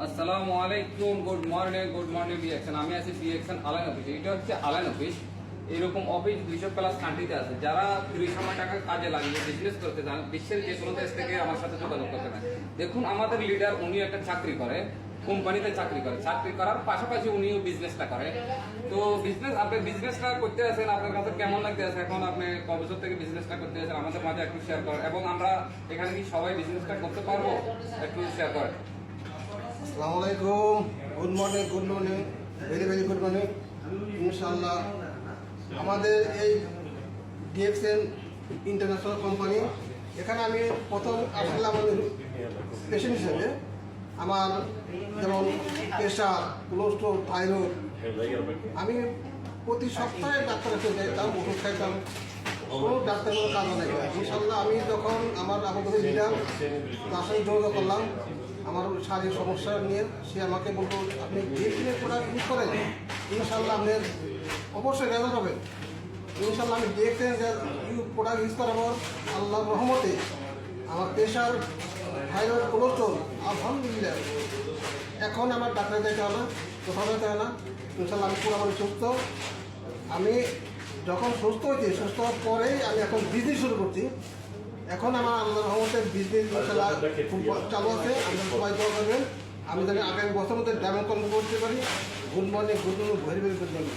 আসসালামু আলাইকুম, good morning বিএক্সএন। আমি আছি বিএক্সএন আলাইন অফিসে। এটা হচ্ছে আলাইন অফিস। এরকম অফিস 200+ কান্ট্রিতে আছে। যারা ফ্রি সময় টাকা কাজে লাগিয়ে বিজনেস করতে চান, বিশ্বের যে কোনো দেশ থেকে আমার সাথে যোগাযোগ করতে পারেন। দেখুন, আমাদের লিডার উনি একটা চাকরি করে, কোম্পানিতে চাকরি করে। চাকরি করার পাশাপাশি উনিও বিজনেসটা করে। তো আপনি বিজনেসটা করতে আছেন, আপনার কাছে কেমন লাগতে আছে? এখন আপনি ক বছর থেকে বিজনেসটা করতে আছেন আমাদের মাঝে একটু শেয়ার করেন। এবং আমরা এখানে কি সবাই বিজনেসটা করতে পারবো, একটু শেয়ার করেন। আসসালামু আলাইকুম, good morning, very good morning. ইনশাআল্লাহ আমাদের এই ডিএক্সএন ইন্টারন্যাশনাল কোম্পানি, এখানে আমি প্রথম আসলাম পেশেন্ট হিসেবে। আমার যেমন প্রেশার, কোলেস্ট্রল, থাইরয়েড, আমি প্রতি সপ্তাহে ডাক্তারের কাছে যাইতাম, ওষুধ খাইতাম, কোনো ডাক্তারের কোনো কাজ নেই। ইনশাআল্লাহ আমি যখন আমার আপাতত দিলাম, তার সঙ্গে যোগাযোগ করলাম আমার শারীরিক সমস্যা নিয়ে, সে আমাকে বলতো আপনি ডিএক্সএনের প্রোডাক্ট ইউজ করেন, ইনশাআল্লাহ আপনার অবশ্যই রেজাল্ট হবে। ইনশাআল্লাহ আমি ডিএক্সএন প্রোডাক্ট ইউজ করার পর আল্লাহর রহমতে আমার প্রেশার, থাইরয়েড, কোলেস্ট্রল আলহামদুলিল্লাহ এখন আমার ডাক্তার যেতে হয় না, কোথাও যেতে হয় না। ইনশাআল্লাহ আমি পুরোপুরি সুস্থ। আমি যখন সুস্থ হয়েছি, সুস্থ হওয়ার পরেই আমি এখন বিজনেস শুরু করছি। এখন আমার আল্লাহর রহমতে বিজনেস ইনশাআল্লাহ খুব চালু আছে। আপনারা সবাই দোয়া করবেন আমি জানি আগামী বছরের মধ্যে ডায়মন্ড কন্ট্রোল করতে পারি। Good morning, very good morning.